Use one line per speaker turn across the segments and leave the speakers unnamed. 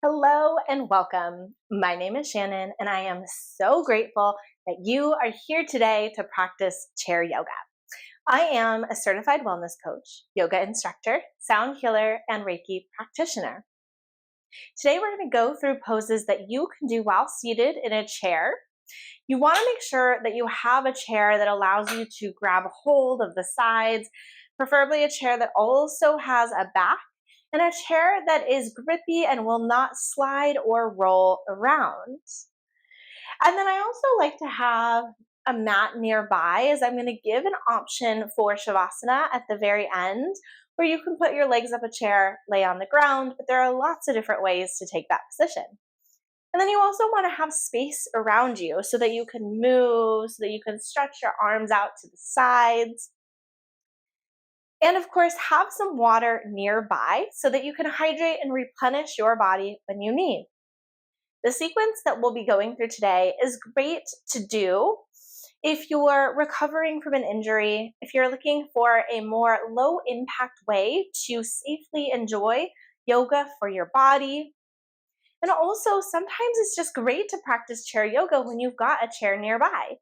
Hello and welcome. My name is Shannon, and I am so grateful that you are here today to practice chair yoga. I am a certified wellness coach, yoga instructor, sound healer, and Reiki practitioner. Today, we're going to go through poses that you can do while seated in a chair. You want to make sure that you have a chair that allows you to grab hold of the sides, preferably a chair that also has a back, and a chair that is grippy and will not slide or roll around. And then I also like to have a mat nearby, as I'm going to give an option for Shavasana at the very end, where you can put your legs up a chair, lay on the ground, but there are lots of different ways to take that position. And then you also want to have space around you so that you can move, so that you can stretch your arms out to the sides. And of course, have some water nearby so that you can hydrate and replenish your body when you need. The sequence that we'll be going through today is great to do if you're recovering from an injury, if you're looking for a more low impact way to safely enjoy yoga for your body. And also, sometimes it's just great to practice chair yoga when you've got a chair nearby.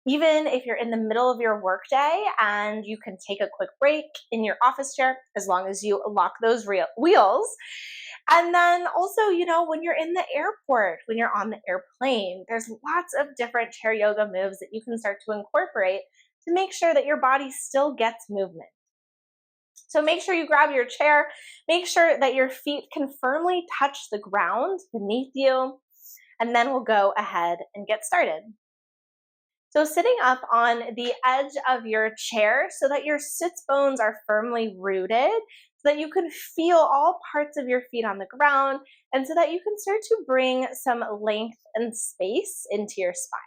Even if you're in the middle of your workday and you can take a quick break in your office chair, as long as you lock those wheels. And then also, when you're in the airport, when you're on the airplane, there's lots of different chair yoga moves that you can start to incorporate to make sure that your body still gets movement. So make sure you grab your chair, make sure that your feet can firmly touch the ground beneath you, and then we'll go ahead and get started. So sitting up on the edge of your chair so that your sits bones are firmly rooted, so that you can feel all parts of your feet on the ground, and so that you can start to bring some length and space into your spine.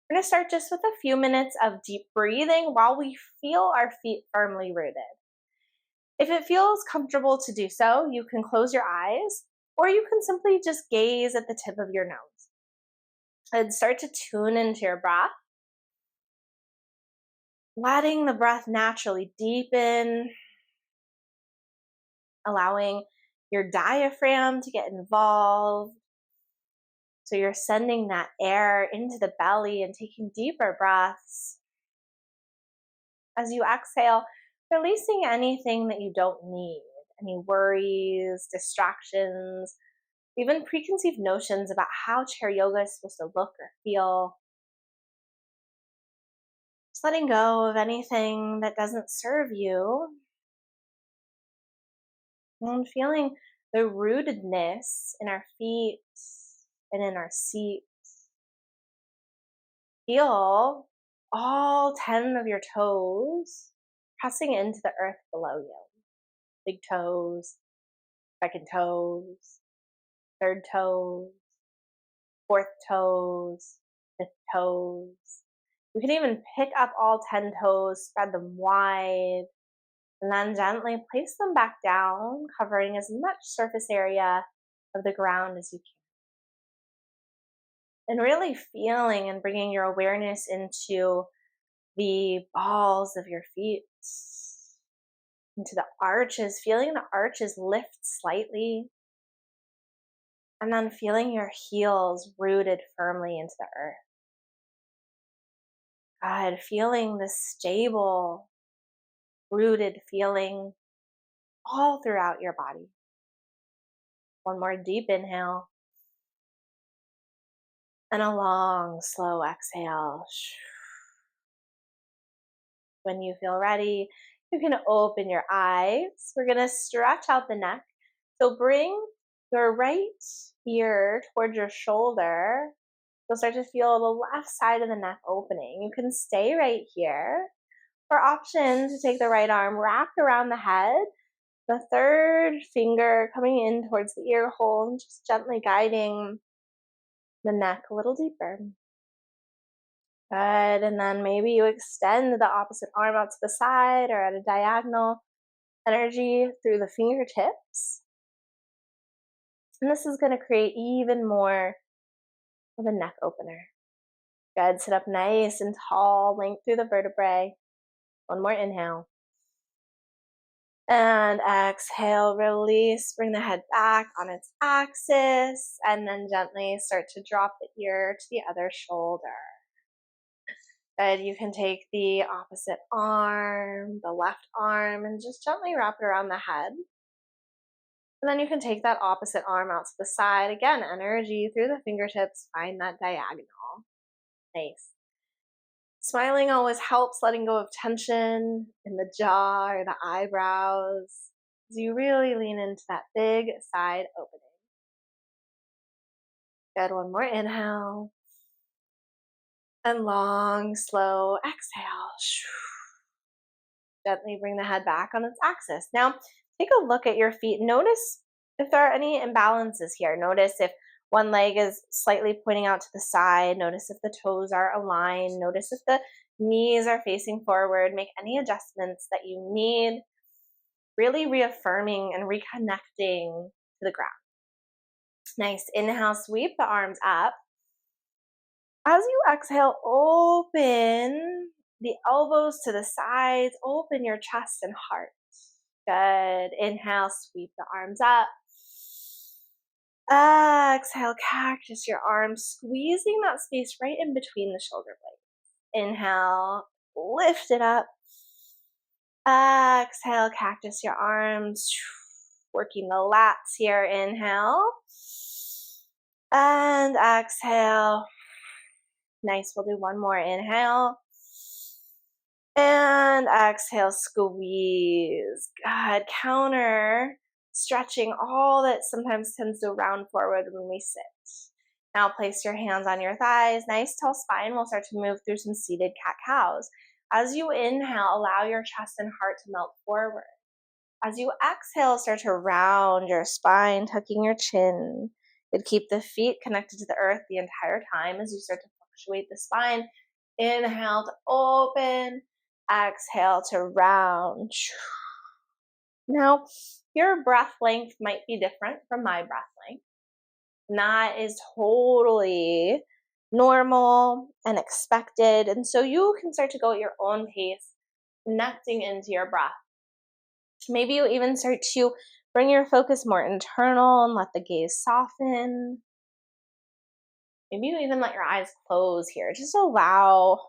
We're going to start just with a few minutes of deep breathing while we feel our feet firmly rooted. If it feels comfortable to do so, you can close your eyes, or you can simply just gaze at the tip of your nose and start to tune into your breath, letting the breath naturally deepen, allowing your diaphragm to get involved. So you're sending that air into the belly and taking deeper breaths. As you exhale, releasing anything that you don't need, any worries, distractions, even preconceived notions about how chair yoga is supposed to look or feel. Just letting go of anything that doesn't serve you and feeling the rootedness in our feet and in our seat. Feel all 10 of your toes pressing into the earth below you. Big toes, second toes, third toes, fourth toes, fifth toes. You can even pick up all 10 toes, spread them wide, and then gently place them back down, covering as much surface area of the ground as you can. And really feeling and bringing your awareness into the balls of your feet, into the arches, feeling the arches lift slightly, and then feeling your heels rooted firmly into the earth. God, feeling this stable, rooted feeling all throughout your body. One more deep inhale. And a long, slow exhale. When you feel ready, you can open your eyes. We're going to stretch out the neck. So bring your right ear towards your shoulder. You'll start to feel the left side of the neck opening. You can stay right here. Or option to take the right arm wrapped around the head, the third finger coming in towards the ear hole, and just gently guiding the neck a little deeper. Good, and then maybe you extend the opposite arm out to the side or at a diagonal, energy through the fingertips. And this is going to create even more of a neck opener. Good, sit up nice and tall, length through the vertebrae. One more inhale. And exhale, release, bring the head back on its axis, and then gently start to drop the ear to the other shoulder. Good, you can take the opposite arm, the left arm, and just gently wrap it around the head. And then you can take that opposite arm out to the side. Again, energy through the fingertips, find that diagonal. Nice. Smiling always helps letting go of tension in the jaw or the eyebrows as you really lean into that big side opening. Good, one more inhale. And long, slow exhale. Gently bring the head back on its axis. Now, take a look at your feet. Notice if there are any imbalances here. Notice if one leg is slightly pointing out to the side. Notice if the toes are aligned. Notice if the knees are facing forward. Make any adjustments that you need. Really reaffirming and reconnecting to the ground. Nice. Inhale, sweep the arms up. As you exhale, open the elbows to the sides. Open your chest and heart. Good. Inhale, sweep the arms up. Exhale, cactus your arms, squeezing that space right in between the shoulder blades. Inhale, lift it up. Exhale, cactus your arms, working the lats here. Inhale. And exhale. Nice, we'll do one more. Inhale. And exhale, squeeze. Good. Counter stretching all that sometimes tends to round forward when we sit. Now place your hands on your thighs. Nice tall spine. We'll start to move through some seated cat-cows. As you inhale, allow your chest and heart to melt forward. As you exhale, start to round your spine, tucking your chin. You'd keep the feet connected to the earth the entire time as you start to fluctuate the spine. Inhale to open. Exhale to round. Now, your breath length might be different from my breath length. And that is totally normal and expected. And so you can start to go at your own pace, connecting into your breath. Maybe you even start to bring your focus more internal and let the gaze soften. Maybe you even let your eyes close here. Just allow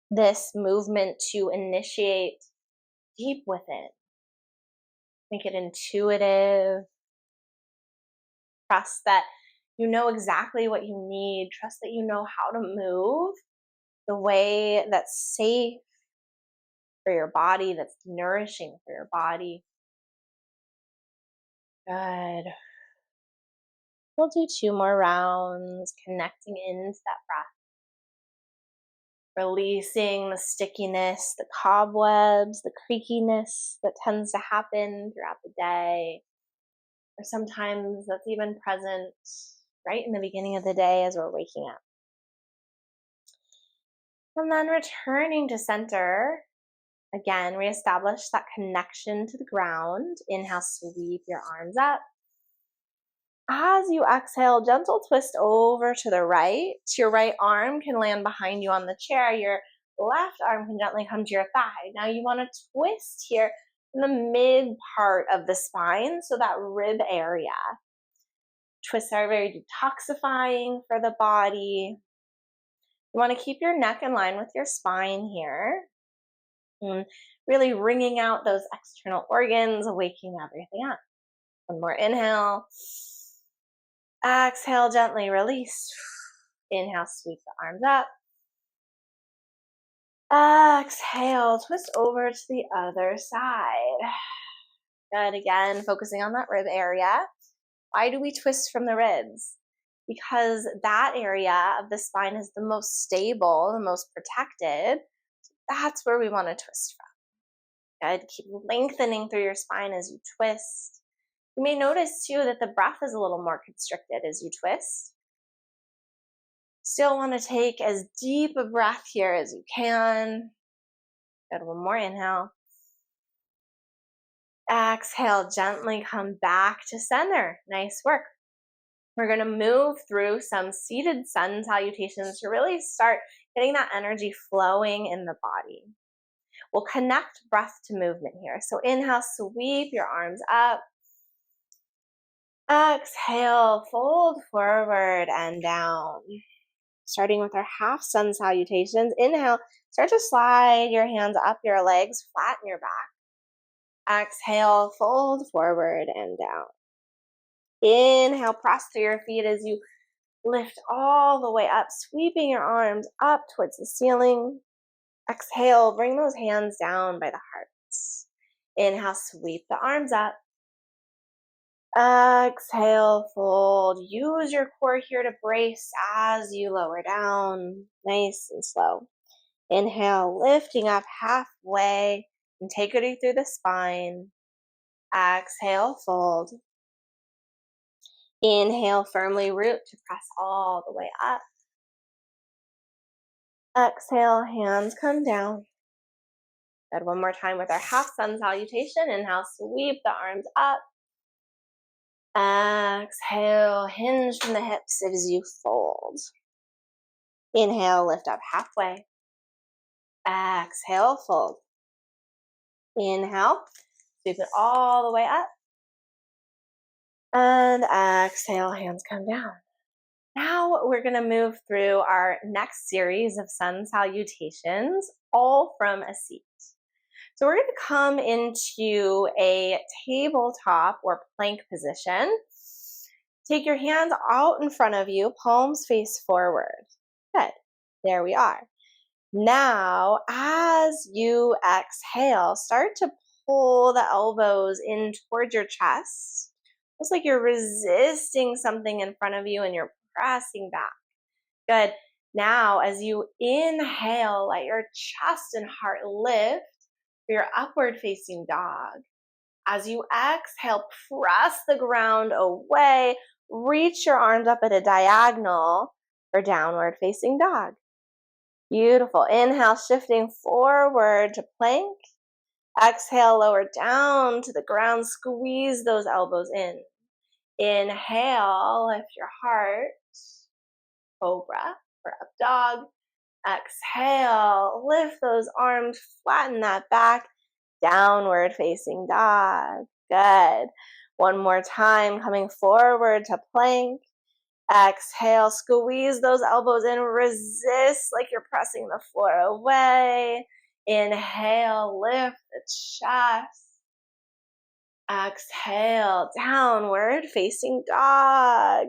this movement to initiate deep within. Make it intuitive. Trust that you know exactly what you need. Trust that you know how to move the way that's safe for your body, that's nourishing for your body. Good. We'll do 2 more rounds, connecting into that breath. Releasing the stickiness, the cobwebs, the creakiness that tends to happen throughout the day. Or sometimes that's even present right in the beginning of the day as we're waking up. And then returning to center. Again, reestablish that connection to the ground. Inhale, sweep your arms up. As you exhale, gentle twist over to the right. Your right arm can land behind you on the chair. Your left arm can gently come to your thigh. Now you want to twist here in the mid part of the spine, so that rib area. Twists are very detoxifying for the body. You want to keep your neck in line with your spine here. And really wringing out those external organs, waking everything up. One more inhale. Exhale, gently release. Inhale, sweep the arms up. Exhale, twist over to the other side. Good, again, focusing on that rib area. Why do we twist from the ribs? Because that area of the spine is the most stable, the most protected. That's where we want to twist from. Good, keep lengthening through your spine as you twist. You may notice too that the breath is a little more constricted as you twist. Still want to take as deep a breath here as you can. Good, one more inhale. Exhale, gently come back to center. Nice work. We're going to move through some seated sun salutations to really start getting that energy flowing in the body. We'll connect breath to movement here. So inhale, sweep your arms up. Exhale, fold forward and down. Starting with our half sun salutations. Inhale, start to slide your hands up your legs, flatten your back. Exhale, fold forward and down. Inhale, press through your feet as you lift all the way up, sweeping your arms up towards the ceiling. Exhale, bring those hands down by the hearts. Inhale, sweep the arms up. Exhale, fold. Use your core here to brace as you lower down, nice and slow. Inhale, lifting up halfway, integrity through the spine. Exhale, fold. Inhale, firmly root to press all the way up. Exhale, hands come down. Good. One more time with our half sun salutation. Inhale, sweep the arms up. Exhale, hinge from the hips as you fold. Inhale, lift up halfway. Exhale, fold. Inhale, sweep it all the way up. And exhale, hands come down. Now we're going to move through our next series of sun salutations, all from a seat. So we're going to come into a tabletop or plank position. Take your hands out in front of you, palms face forward. Good. There we are. Now, as you exhale, start to pull the elbows in towards your chest. Almost like you're resisting something in front of you and you're pressing back. Good. Now, as you inhale, let your chest and heart lift for your upward facing dog. As you exhale, press the ground away. Reach your arms up at a diagonal for downward facing dog. Beautiful. Inhale, shifting forward to plank. Exhale, lower down to the ground. Squeeze those elbows in. Inhale, lift your heart. Cobra or up dog. Exhale, lift those arms, flatten that back. Downward facing dog. Good. One more time, coming forward to plank. Exhale, squeeze those elbows in, resist like you're pressing the floor away. Inhale, lift the chest. Exhale, downward facing dog.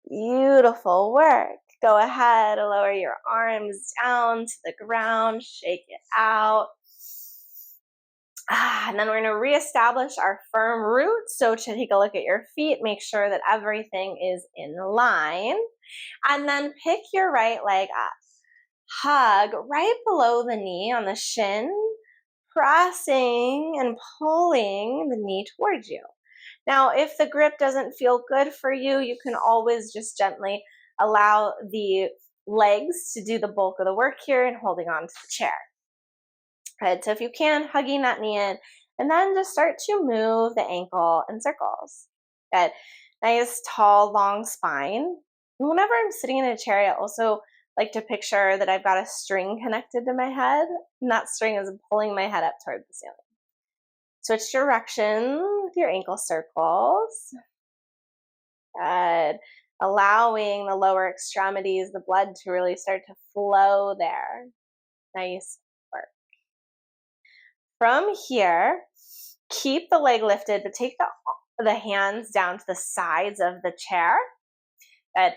Beautiful work. Go ahead, lower your arms down to the ground, shake it out. And then we're going to reestablish our firm roots. So to take a look at your feet, make sure that everything is in line. And then pick your right leg up. Hug right below the knee on the shin, pressing and pulling the knee towards you. Now, if the grip doesn't feel good for you, you can always just gently allow the legs to do the bulk of the work here and holding on to the chair. Good. So if you can, hugging that knee in, and then just start to move the ankle in circles. Good. Nice, tall, long spine. And whenever I'm sitting in a chair, I also like to picture that I've got a string connected to my head, and that string is pulling my head up toward the ceiling. Switch direction with your ankle circles. Good. Allowing the lower extremities, the blood to really start to flow there. Nice work. From here, keep the leg lifted, but take the hands down to the sides of the chair. Good.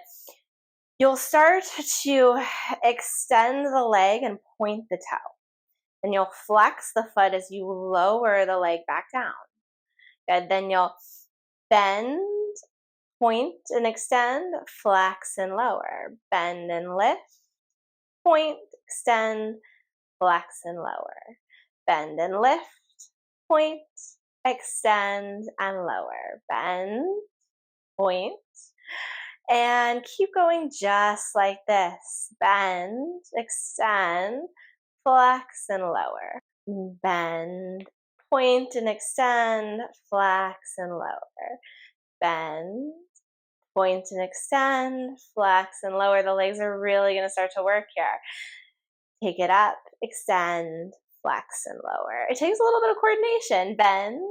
You'll start to extend the leg and point the toe. And you'll flex the foot as you lower the leg back down. Good. Then you'll bend, point and extend, flex and lower. Bend and lift, point, extend, flex and lower. Bend and lift, point, extend and lower. Bend, point, and keep going just like this. Bend, extend, flex and lower. Bend, point and extend, flex and lower. Bend, point and extend, flex and lower. The legs are really going to start to work here. Take it up, extend, flex and lower. It takes a little bit of coordination. Bend,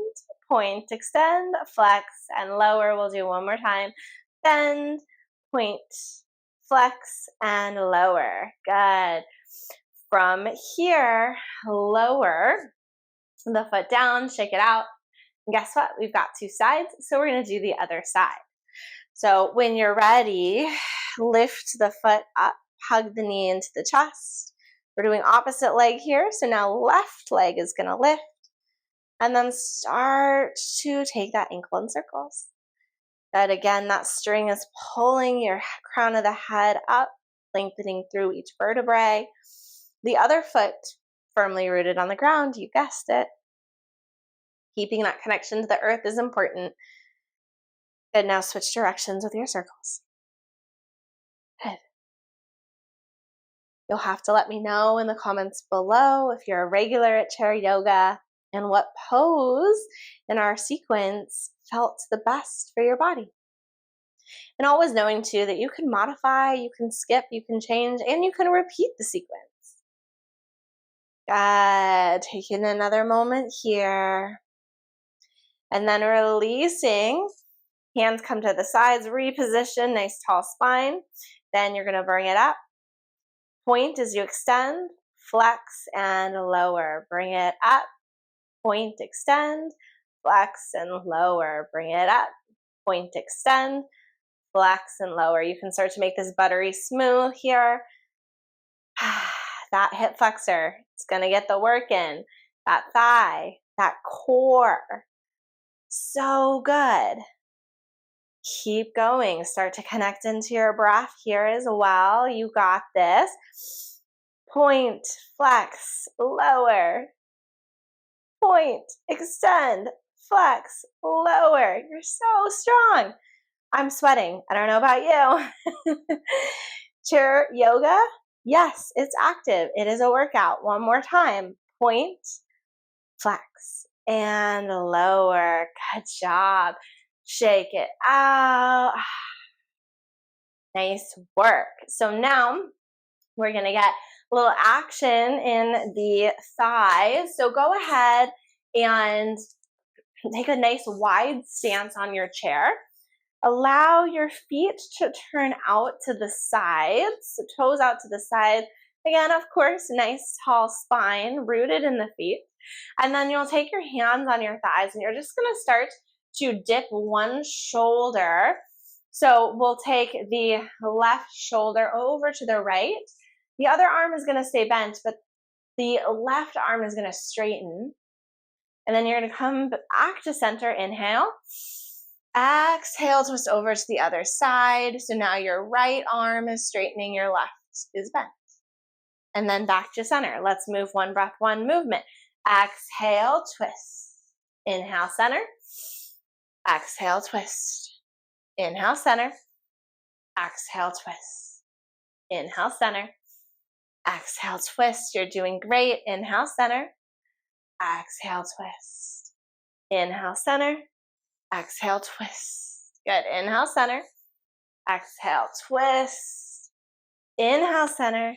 point, extend, flex, and lower. We'll do one more time. Bend, point, flex, and lower. Good. From here, lower the foot down, shake it out. And guess what? We've got two sides, so we're going to do the other side. So when you're ready, lift the foot up, hug the knee into the chest. We're doing opposite leg here, so now left leg is going to lift, and then start to take that ankle in circles. Good. Again, that string is pulling your crown of the head up, lengthening through each vertebrae. The other foot firmly rooted on the ground, you guessed it. Keeping that connection to the earth is important. Good. Now switch directions with your circles. Good. You'll have to let me know in the comments below if you're a regular at chair yoga and what pose in our sequence felt the best for your body. And always knowing too that you can modify, you can skip, you can change, and you can repeat the sequence. Good. Taking another moment here. And then releasing. Hands come to the sides, reposition, nice tall spine. Then you're going to bring it up. Point as you extend, flex, and lower. Bring it up. Point, extend, flex, and lower. Bring it up. Point, extend, flex, and lower. You can start to make this buttery smooth here. That hip flexor, it's going to get the work in. That thigh, that core. So good. Keep going. Start to connect into your breath here as well. You got this. Point, flex, lower. Point, extend, flex, lower. You're so strong. I'm sweating. I don't know about you. Chair yoga, yes, it's active. It is a workout. One more time. Point, flex, and lower. Good job. Shake it out. Nice work. So now we're going to get a little action in the thighs. So go ahead and take a nice wide stance on your chair. Allow your feet to turn out to the sides, so toes out to the side. Again, of course, nice tall spine rooted in the feet. And then you'll take your hands on your thighs and you're just going to start to dip one shoulder. So we'll take the left shoulder over to the right. The other arm is going to stay bent, but the left arm is going to straighten. And then you're going to come back to center. Inhale. Exhale, twist over to the other side. So now your right arm is straightening, your left is bent. And then back to center. Let's move one breath, one movement. Exhale, twist. Inhale, center. Exhale, twist. Inhale, center. Exhale, twist. Inhale, center. Exhale, twist. You're doing great. Inhale, center. Exhale, twist. Inhale, center. Exhale, twist. Good. Inhale, center. Exhale, twist. Inhale, center.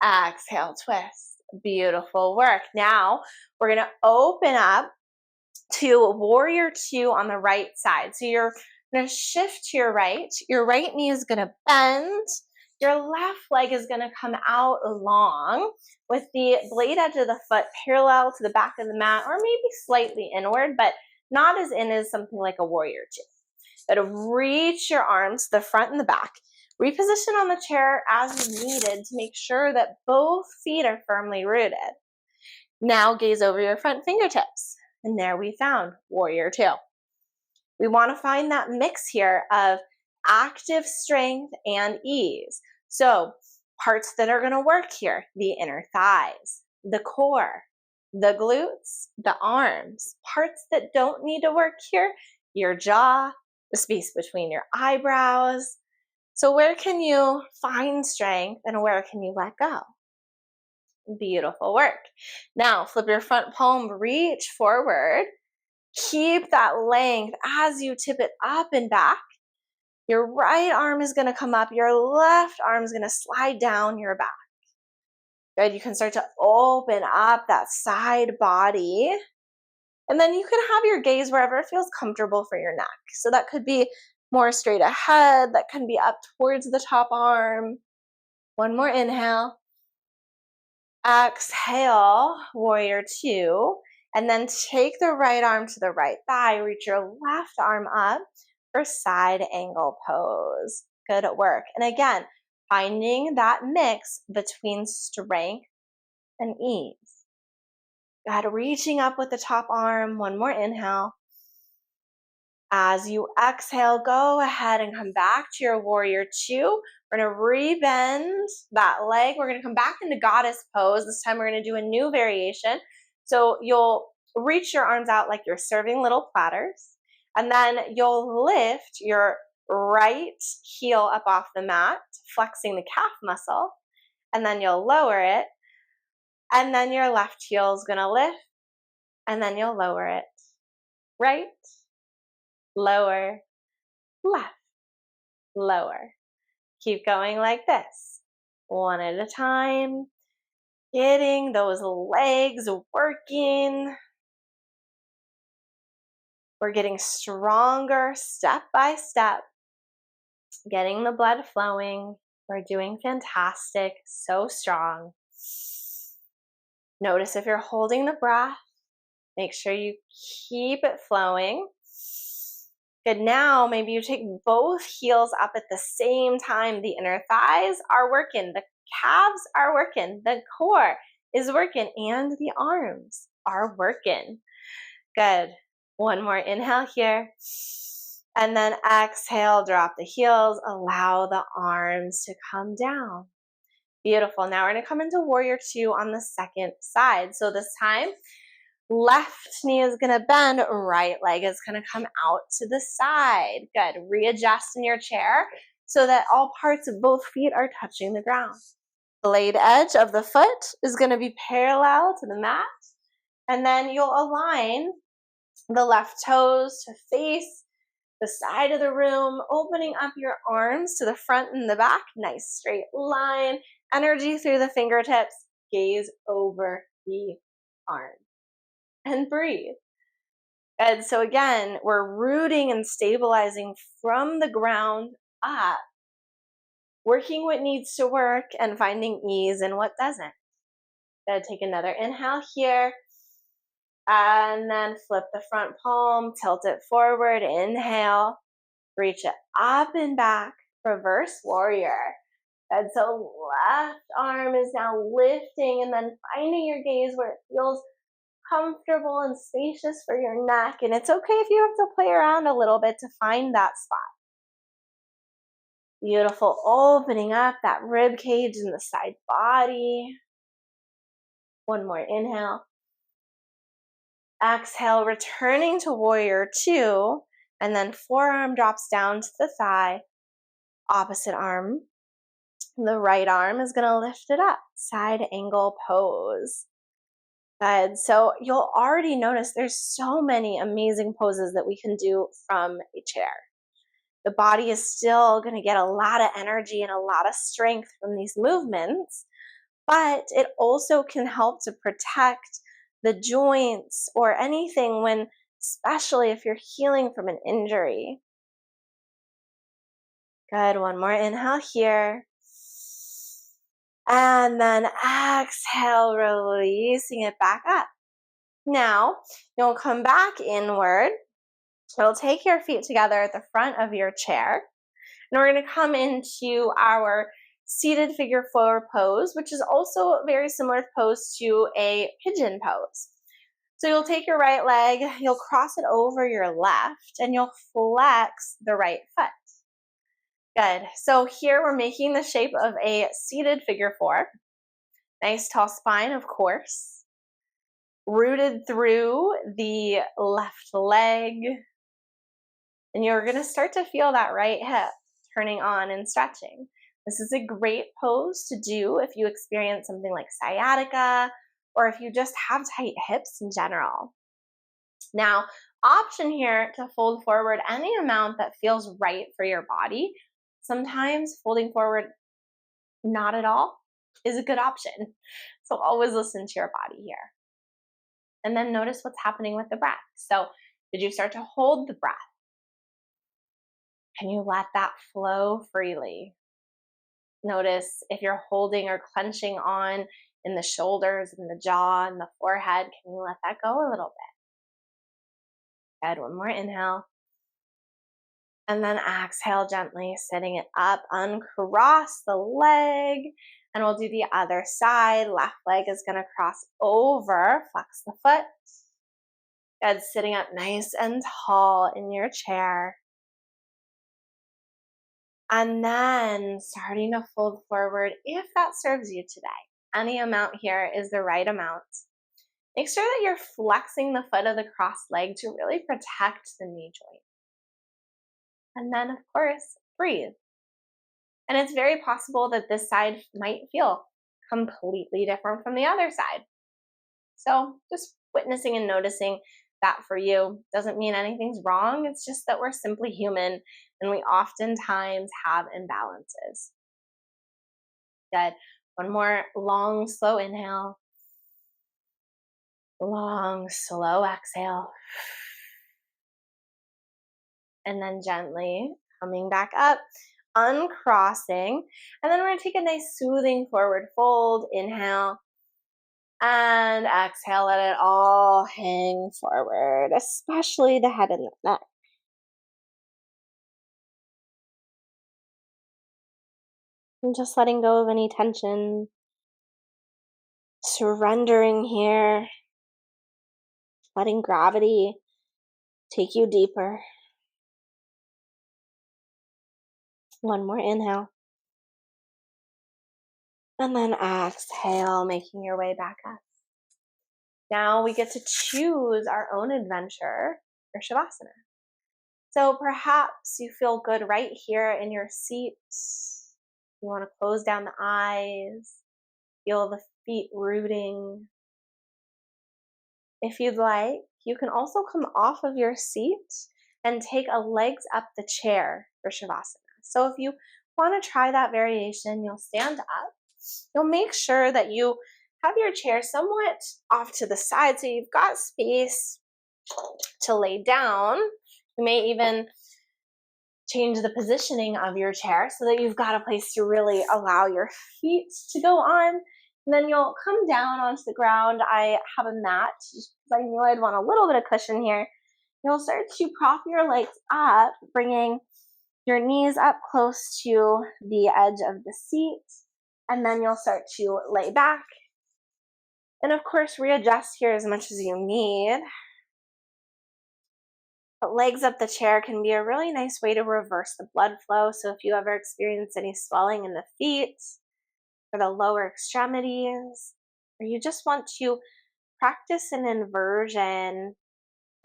Exhale, twist. Beautiful work. Now we're going to open up to warrior two on the right side. So you're going to shift to your right. Your right knee is going to bend. Your left leg is going to come out long with the blade edge of the foot parallel to the back of the mat, or maybe slightly inward, but not as in as something like a warrior two. But reach your arms to the front and the back. Reposition on the chair as needed to make sure that both feet are firmly rooted. Now gaze over your front fingertips. And there we found warrior two. We want to find that mix here of active strength and ease. So parts that are going to work here, the inner thighs, the core, the glutes, the arms. Parts that don't need to work here, your jaw, the space between your eyebrows. So where can you find strength and where can you let go? Beautiful work. Now flip your front palm, reach forward. Keep that length as you tip it up and back. Your right arm is going to come up. Your left arm is going to slide down your back. Good. You can start to open up that side body. And then you can have your gaze wherever it feels comfortable for your neck. So that could be more straight ahead. That can be up towards the top arm. One more inhale. Exhale, warrior two. And then take the right arm to the right thigh. Reach your left arm up for side angle pose. Good work. And again, finding that mix between strength and ease. Good. Reaching up with the top arm. One more inhale. As you exhale, go ahead and come back to your warrior two. We're going to rebend that leg. We're going to come back into goddess pose. This time we're going to do a new variation. So you'll reach your arms out like you're serving little platters. And then you'll lift your right heel up off the mat, flexing the calf muscle. And then you'll lower it. And then your left heel is going to lift. And then you'll lower it. Right, lower, left, lower. Keep going like this, one at a time, getting those legs working. We're getting stronger step by step, getting the blood flowing. We're doing fantastic, so strong. Notice if you're holding the breath, make sure you keep it flowing. Good. Now, maybe you take both heels up at the same time. The inner thighs are working. The calves are working. The core is working. And the arms are working. Good. One more inhale here. And then exhale, drop the heels. Allow the arms to come down. Beautiful. Now we're going to come into warrior two on the second side. So this time, left knee is going to bend, right leg is going to come out to the side. Good. Readjust in your chair so that all parts of both feet are touching the ground. The blade edge of the foot is going to be parallel to the mat. And then you'll align the left toes to face the side of the room, opening up your arms to the front and the back. Nice straight line. Energy through the fingertips. Gaze over the arm. And breathe. And so again, we're rooting and stabilizing from the ground up, working what needs to work and finding ease in what doesn't. Good. Take another inhale here. And then flip the front palm, tilt it forward, inhale, reach it up and back, reverse warrior. And so left arm is now lifting and then finding your gaze where it feels comfortable and spacious for your neck. And it's okay if you have to play around a little bit to find that spot. Beautiful. Opening up that rib cage and the side body. One more inhale. Exhale, returning to warrior two. And then forearm drops down to the thigh. Opposite arm. The right arm is going to lift it up. Side angle pose. Good. So you'll already notice there's so many amazing poses that we can do from a chair. The body is still going to get a lot of energy and a lot of strength from these movements, but it also can help to protect the joints or anything when, especially if you're healing from an injury. Good. One more inhale here. And then exhale, releasing it back up. Now, you'll come back inward. You'll take your feet together at the front of your chair. And we're going to come into our seated figure four pose, which is also a very similar pose to a pigeon pose. So you'll take your right leg, you'll cross it over your left, and you'll flex the right foot. Good. So here we're making the shape of a seated figure four. Nice tall spine, of course. Rooted through the left leg. And you're going to start to feel that right hip turning on and stretching. This is a great pose to do if you experience something like sciatica or if you just have tight hips in general. Now, option here to fold forward any amount that feels right for your body. Sometimes folding forward, not at all. is a good option. So always listen to your body here. And then notice what's happening with the breath. So did you start to hold the breath? Can you let that flow freely? Notice if you're holding or clenching on in the shoulders and the jaw and the forehead, can you let that go a little bit? Good, one more inhale. And then exhale gently, sitting it up, uncross the leg. And we'll do the other side. Left leg is gonna cross over, flex the foot. Good, sitting up nice and tall in your chair. And then starting to fold forward if that serves you today. Any amount here is the right amount. Make sure that you're flexing the foot of the crossed leg to really protect the knee joint. And then, of course, breathe. And it's very possible that this side might feel completely different from the other side. So just witnessing and noticing that for you doesn't mean anything's wrong. It's just that we're simply human and we oftentimes have imbalances. Good. One more long, slow inhale. Long, slow exhale. And then gently coming back up, uncrossing. And then we're going to take a nice soothing forward fold. Inhale. And exhale, let it all hang forward, especially the head and the neck. And just letting go of any tension. Surrendering here. Letting gravity take you deeper. One more inhale. And then exhale, making your way back up. Now we get to choose our own adventure for Shavasana. So perhaps you feel good right here in your seat. You want to close down the eyes, feel the feet rooting. If you'd like, you can also come off of your seat and take a legs up the chair for Shavasana. So if you want to try that variation, you'll stand up. You'll make sure that you have your chair somewhat off to the side so you've got space to lay down. You may even change the positioning of your chair so that you've got a place to really allow your feet to go on. And then you'll come down onto the ground. I have a mat just because I knew I'd want a little bit of cushion here. You'll start to prop your legs up, bringing your knees up close to the edge of the seat. And then you'll start to lay back. And of course, readjust here as much as you need. But legs up the chair can be a really nice way to reverse the blood flow. So if you ever experience any swelling in the feet or the lower extremities, or you just want to practice an inversion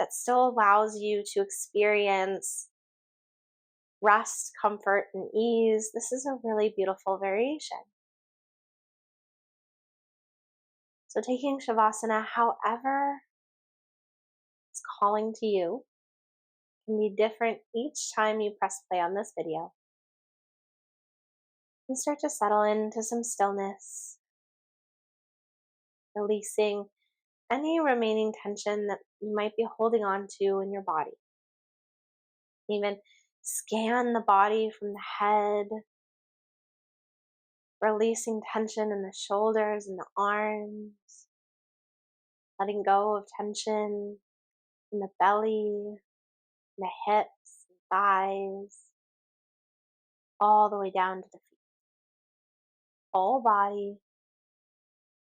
that still allows you to experience rest, comfort, and ease, this is a really beautiful variation. So taking Shavasana, however it's calling to you, can be different each time you press play on this video. And start to settle into some stillness, releasing any remaining tension that you might be holding on to in your body. Even scan the body from the head, releasing tension in the shoulders and the arms, letting go of tension in the belly, the hips, and thighs, all the way down to the feet. Whole body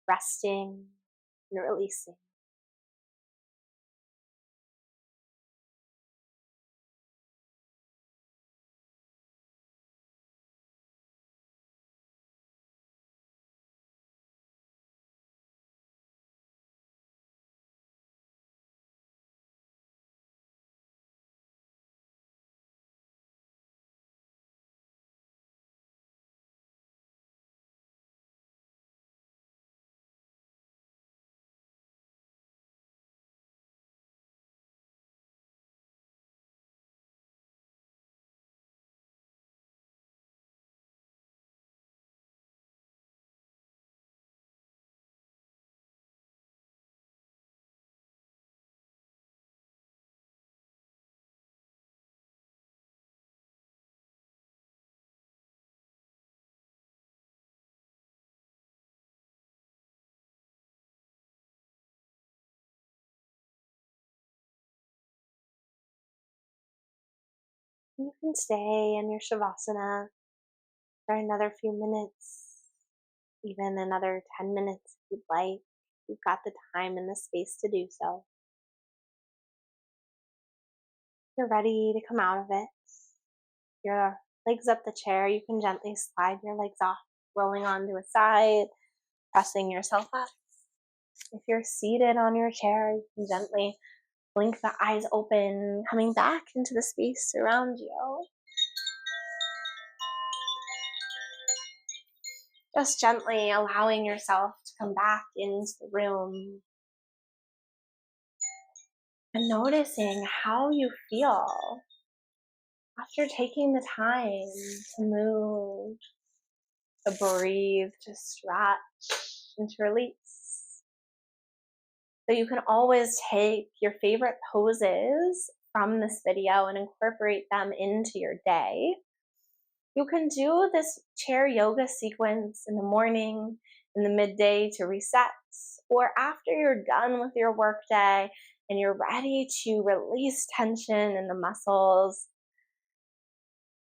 resting and releasing. You can stay in your Shavasana for another few minutes, even another 10 minutes if you'd like. You've got the time and the space to do so. You're ready to come out of it. Your legs up the chair, you can gently slide your legs off, rolling onto a side, pressing yourself up. If you're seated on your chair, you can gently blink the eyes open, coming back into the space around you. Just gently allowing yourself to come back into the room and noticing how you feel after taking the time to move, to breathe, to stretch, and to release. So you can always take your favorite poses from this video and incorporate them into your day. You can do this chair yoga sequence in the morning, in the midday to reset, or after you're done with your workday and you're ready to release tension in the muscles.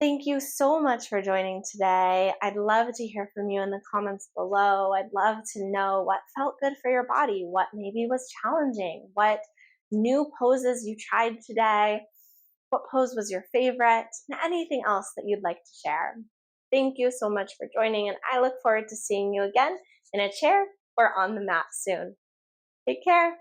Thank you so much for joining today. I'd love to hear from you in the comments below. I'd love to know what felt good for your body, what maybe was challenging, what new poses you tried today, what pose was your favorite, and anything else that you'd like to share. Thank you so much for joining, and I look forward to seeing you again in a chair or on the mat soon. Take care.